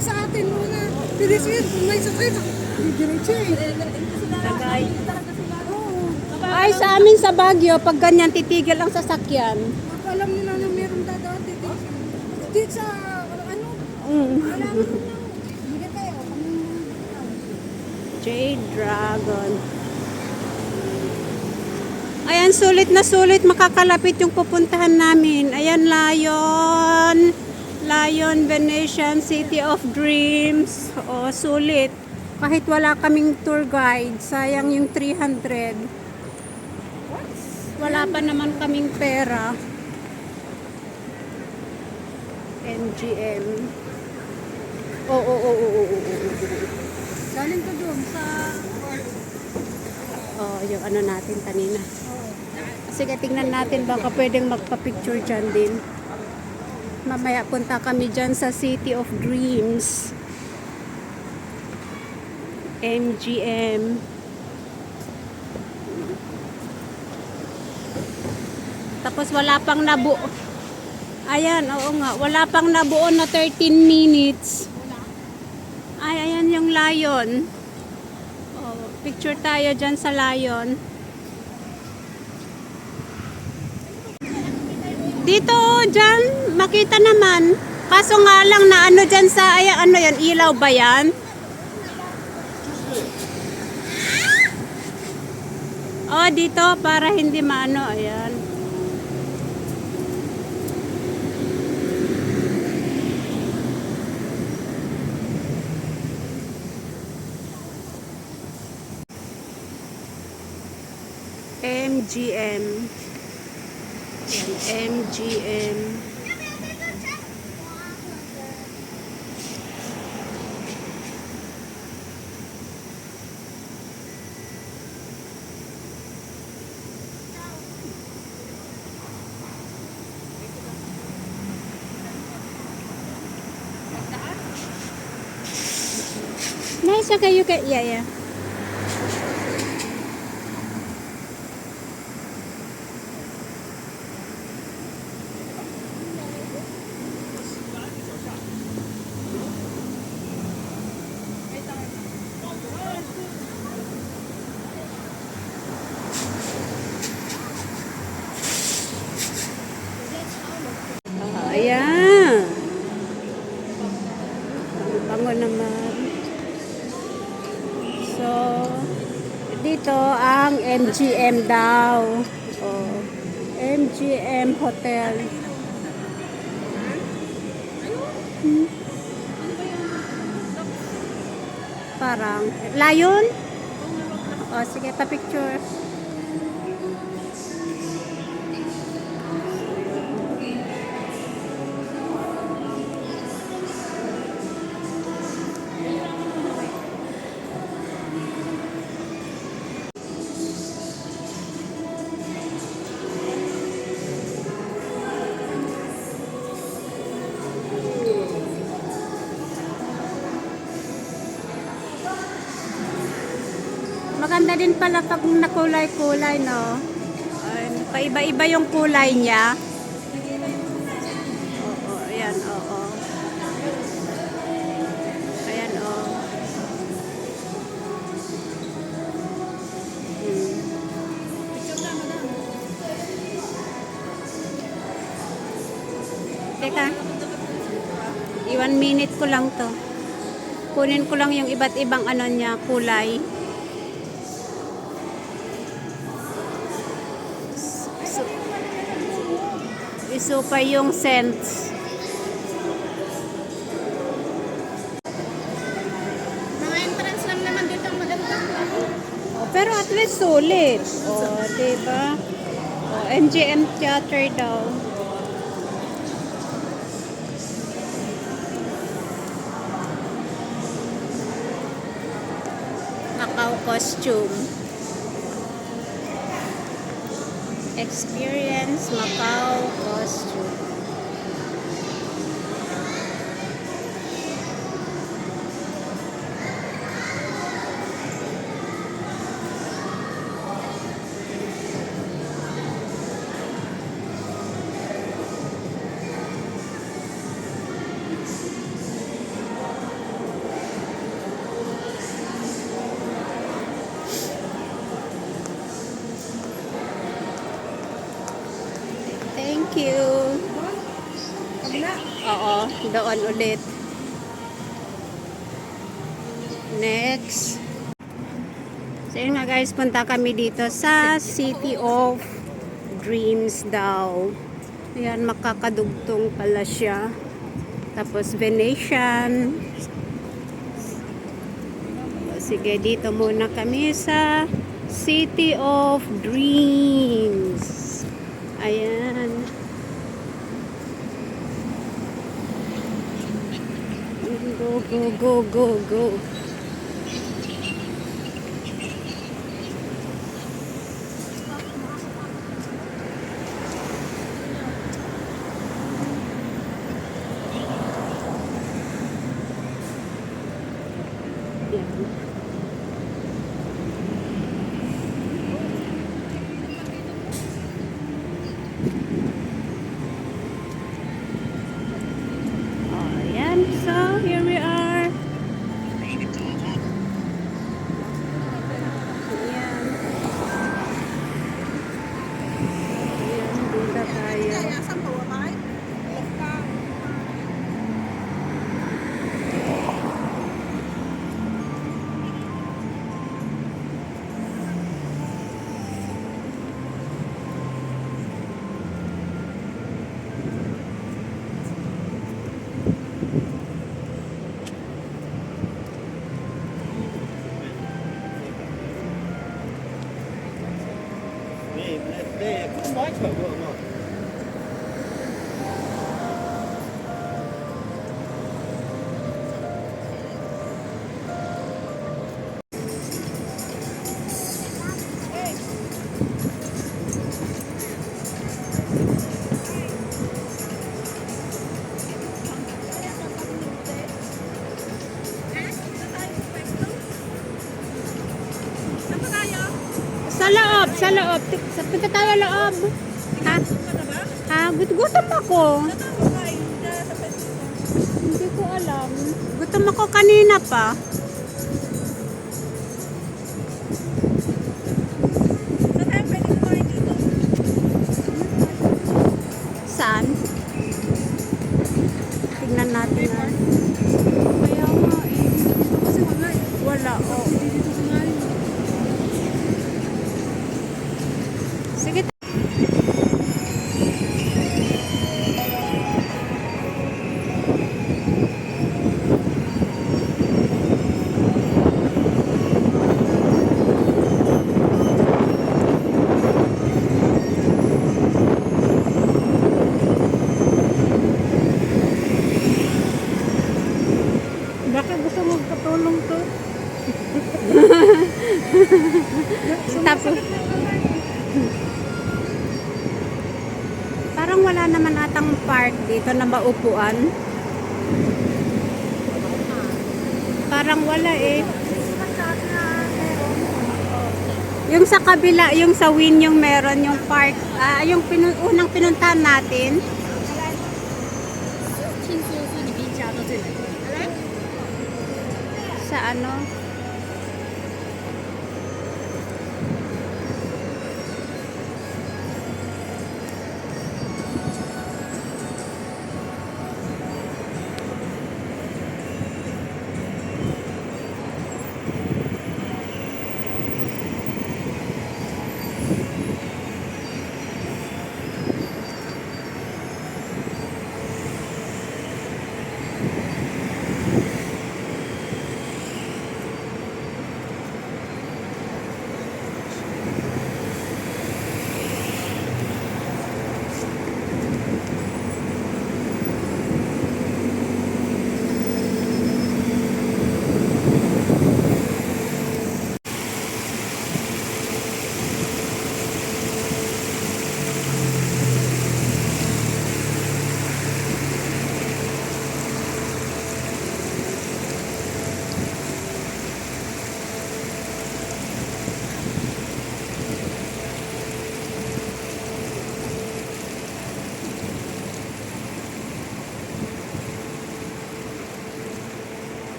sa atin muna. Pilis-pilis, kung may sakit, didiretso eh. Tagay. Oo. Ay, sa amin sa Baguio, pag ganyan, titigil ang sasakyan. Baka alam nila na meron dadaan dito. Dito sa, ano, Mm. alam mo na. Hindi kayo. Jade Dragon. Ayan, sulit na sulit makakalapit yung pupuntahan namin. Ayan, Lion. Lion Venetian City of Dreams. O, sulit. Kahit wala kaming tour guide, sayang yung 300. Wala pa naman kaming pera. MGM. Oo. Galing ko doon sa... Oh, yung ano natin kanina. Sige, tingnan natin baka pwedeng magpa-picture dyan din. Mamaya punta kami dyan sa City of Dreams. MGM. Tapos wala pang nabuo. Ayan, oo nga. Wala pang nabuo na 13 minutes. Ay, ayan yung Lion. Oh, picture tayo dyan sa Lion. Dito, dyan, makita naman. Kaso nga lang na ano dyan sa, ayan, ano yan, ilaw ba yan? Oh, dito, para hindi maano, ayan. MGM. Ayan, MGM. Nice, okay, you can, yeah. Ayan. Ang bango naman. So, dito ang MGM daw. Oh, MGM Hotel. Parang Lion? Oh, sige, pa-picture. Maganda din pala pag nakulay-kulay, no? Paiba-iba yung kulay niya. Oo, ayan, oo. Ayan, oo. Teka. 1 minute ko lang to. Kunin ko lang yung iba't ibang ano niya, kulay. Isupay yung scents. Mga entrance lang naman dito ang maganda. Oh, pero at least sulit. Oh, diba? Oh, MGM Theater daw. Macau costume. Experience Macau costume. Oo, doon ulit. Next. So yun nga guys, punta kami dito sa City of Dreams daw. Ayan, makakadugtong pala siya. Tapos Venetian. Sige, dito muna kami sa City of Dreams. Ayan. Go, go, go, go, go. Ayan. Ayan, so here we are. Ayan. Ayan, dito tayo. Det kom bare ikke fra nå. Sa loob, sa loob. Punta tayo loob. Ha? Ha? Gutom ako. Hindi ko alam. Gutom ako kanina pa. Saan? Tignan natin. Kaya nga eh. Wala. Oh. Sige. Bakit gusto mo katulong to? Tapos, parang wala naman atang park dito na maupuan. Parang wala eh. Yung sa kabila, yung sa Win yung meron yung park. Yung unang pinuntahan natin. Sa ano?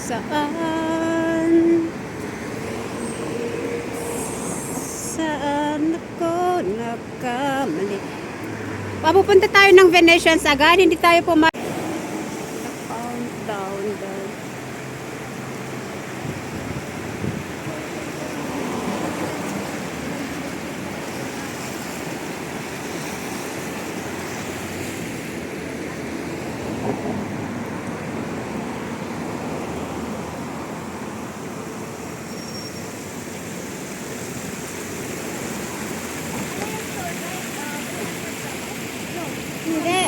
Saan? Saan? Mali. Papupunta tayo ng Venetians agad, hindi tayo countdown daw. Hindi.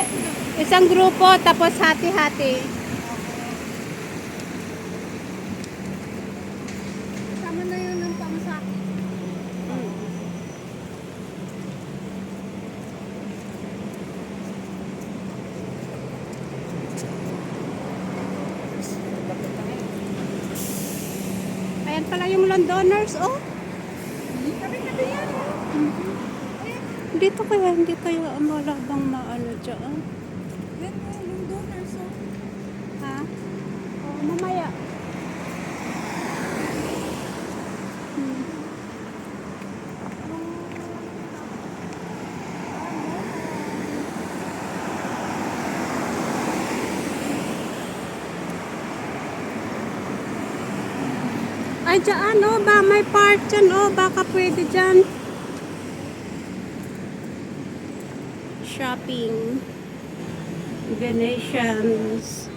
Isang grupo, tapos hati-hati. Kasama na yun ng pamasaki. Ayan pala yung Londoners, oh. Tabi-tabi yan. Dito kaya, hindi kaya malabang maano dyan. Yan mo, yung donors, oh. Ha? Oh, mamaya. Ay, dyan, oh, ba, may part dyan, oh, baka pwede dyan. Shopping. Venetians.